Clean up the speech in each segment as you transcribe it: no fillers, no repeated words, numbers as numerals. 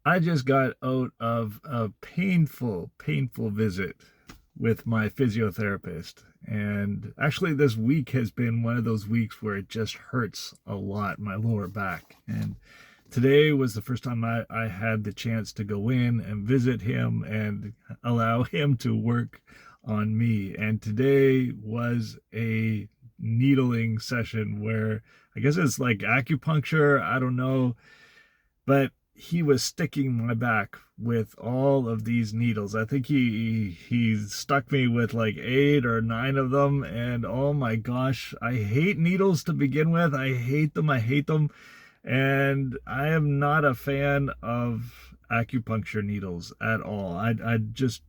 I just got out of a painful visit with my physiotherapist. And actually, this week has been one of those weeks where it just hurts a lot, my lower back. And today was the first time I had the chance to go in and visit him and allow him to work on me. And today was a needling session where I guess it's like acupuncture. I don't know, but he was sticking my back with all of these needles. I think he stuck me with like 8 or 9 of them, and oh my gosh, I hate needles to begin with. I hate them, and I am not a fan of acupuncture needles at all. I just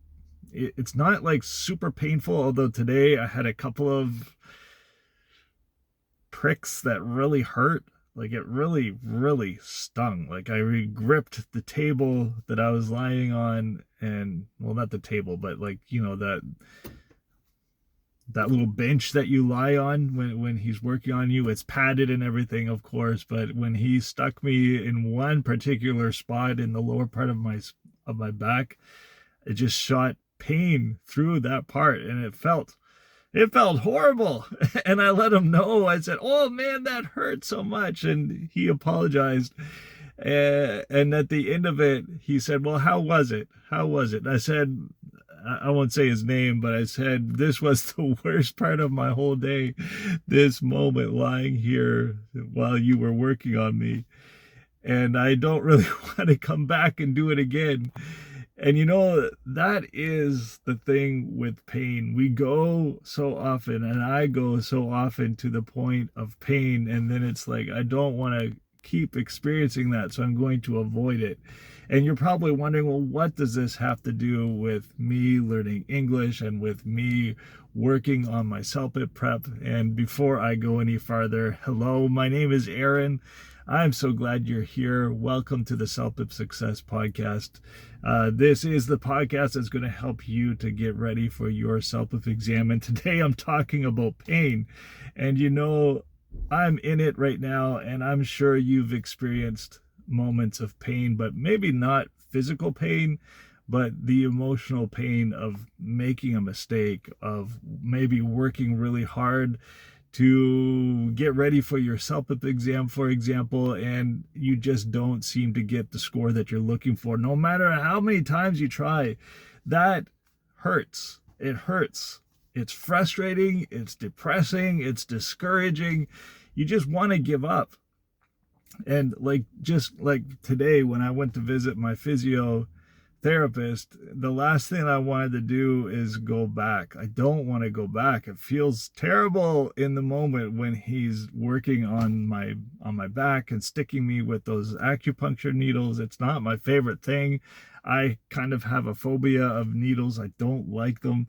it's not like super painful, although today I had a couple of pricks that really hurt. Like it really stung. Like I gripped the table that I was lying on, and well, not the table, but like, that little bench that you lie on when he's working on you. It's padded and everything, of course, but when he stuck me in one particular spot in the lower part of my back, it just shot pain through that part, and it felt horrible. And I let him know. I said, "Oh man, that hurt so much." And he apologized. And at the end of it, he said, "Well, how was it? How was it?" And I said, I won't say his name, but I said, "This was the worst part of my whole day, this moment lying here while you were working on me. And I don't really want to come back and do it again." And that is the thing with pain. We go so often, and I go so often to the point of pain, and then it's like, I don't want to keep experiencing that, so I'm going to avoid it. And you're probably wondering, well, what does this have to do with me learning English and with me working on my CELPIP prep? And before I go any farther, hello, my name is Aaron. I'm so glad you're here. Welcome to the CELPIP Success Podcast. This is the podcast that's going to help you to get ready for your CELPIP exam. And today I'm talking about pain. And I'm in it right now, and I'm sure you've experienced moments of pain, but maybe not physical pain, but the emotional pain of making a mistake, of maybe working really hard to get ready for your CELPIP exam, for example, and you just don't seem to get the score that you're looking for. No matter how many times you try, that hurts. It hurts. It's frustrating. It's depressing. It's discouraging. You just want to give up. And just like today, when I went to visit my physio therapist, the last thing I wanted to do is go back. I don't want to go back. It feels terrible in the moment when he's working on my back and sticking me with those acupuncture needles. It's not my favorite thing. I kind of have a phobia of needles. I don't like them,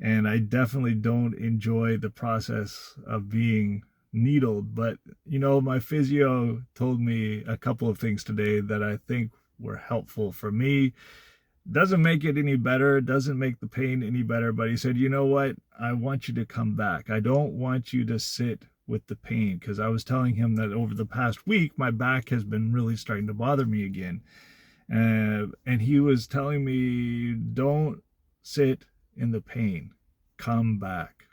and I definitely don't enjoy the process of being needled. But my physio told me a couple of things today that I think were helpful for me. Doesn't make it any better, doesn't make the pain any better, but he said, "You know what? I want you to come back. I don't want you to sit with the pain," because I was telling him that over the past week, my back has been really starting to bother me again. And he was telling me, "Don't sit in the pain. Come back.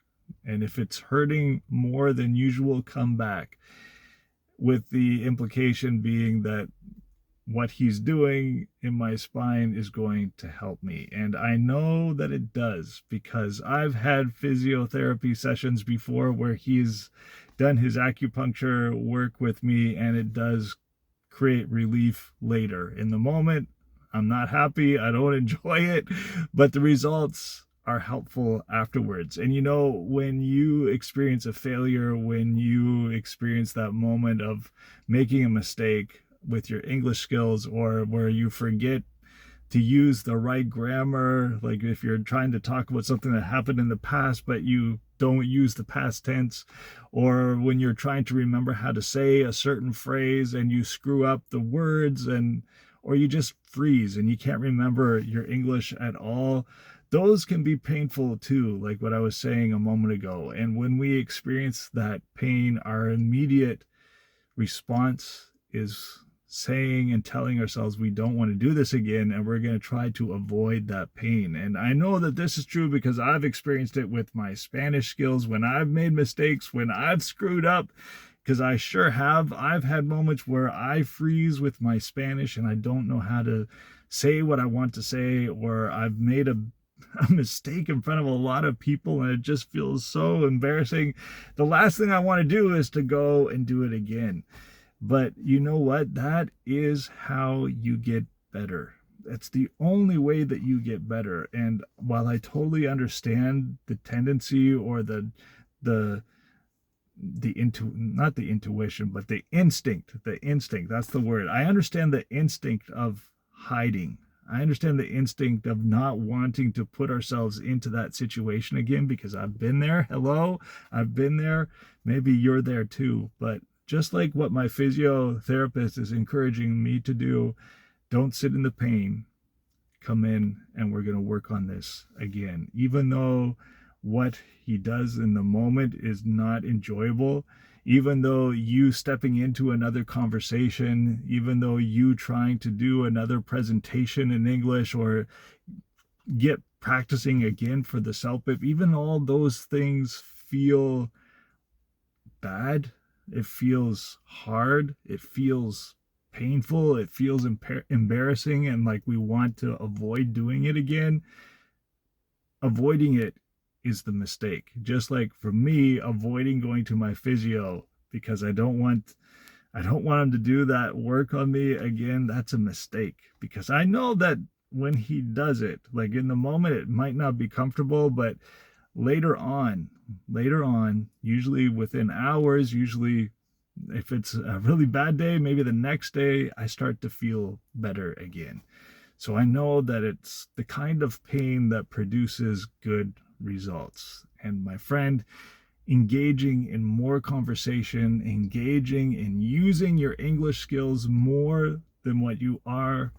And if it's hurting more than usual, come back." With the implication being that what he's doing in my spine is going to help me. And I know that it does, because I've had physiotherapy sessions before where he's done his acupuncture work with me, and it does create relief later. In the moment, I'm not happy. I don't enjoy it, but the results are helpful afterwards. And when you experience a failure, when you experience that moment of making a mistake with your English skills, or where you forget to use the right grammar, like if you're trying to talk about something that happened in the past but you don't use the past tense, or when you're trying to remember how to say a certain phrase and you screw up the words, or you just freeze and you can't remember your English at all, those can be painful too, like what I was saying a moment ago. And when we experience that pain, our immediate response is saying and telling ourselves we don't want to do this again, and we're going to try to avoid that pain. And I know that this is true because I've experienced it with my Spanish skills when I've made mistakes, when I've screwed up, because I sure have. I've had moments where I freeze with my Spanish and I don't know how to say what I want to say, or I've made a mistake in front of a lot of people and it just feels so embarrassing. The last thing I want to do is to go and do it again. But you know what? That is how you get better. That's the only way that you get better. And while I totally understand the tendency or the not the intuition, but the instinct, that's the word. I understand the instinct of hiding. I understand the instinct of not wanting to put ourselves into that situation again, because I've been there. Hello, I've been there. Maybe you're there too. But just like what my physiotherapist is encouraging me to do, don't sit in the pain. Come in and we're going to work on this again. Even though what he does in the moment is not enjoyable, even though you stepping into another conversation, even though you trying to do another presentation in English or get practicing again for the CELPIP, even all those things feel bad. It feels hard. It feels painful. It feels embarrassing, and like we want to avoid doing it again. Avoiding it is the mistake. Just like for me, avoiding going to my physio because I don't want him to do that work on me again, that's a mistake. Because I know that when he does it, like in the moment, it might not be comfortable, but later on, usually within hours, usually if it's a really bad day, maybe the next day, I start to feel better again. So I know that it's the kind of pain that produces good results. And my friend, engaging in more conversation, engaging in using your English skills more than what you are,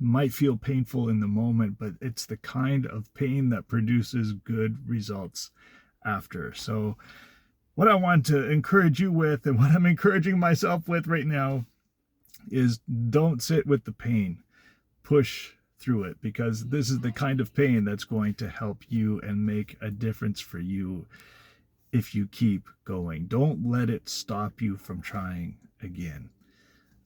might feel painful in the moment, but it's the kind of pain that produces good results after. So what I want to encourage you with, and what I'm encouraging myself with right now, is don't sit with the pain. Push through it, because this is the kind of pain that's going to help you and make a difference for you if you keep going. Don't let it stop you from trying again.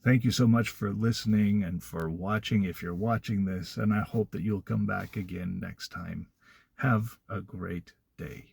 Thank you so much for listening and for watching if you're watching this, and I hope that you'll come back again next time. Have a great day.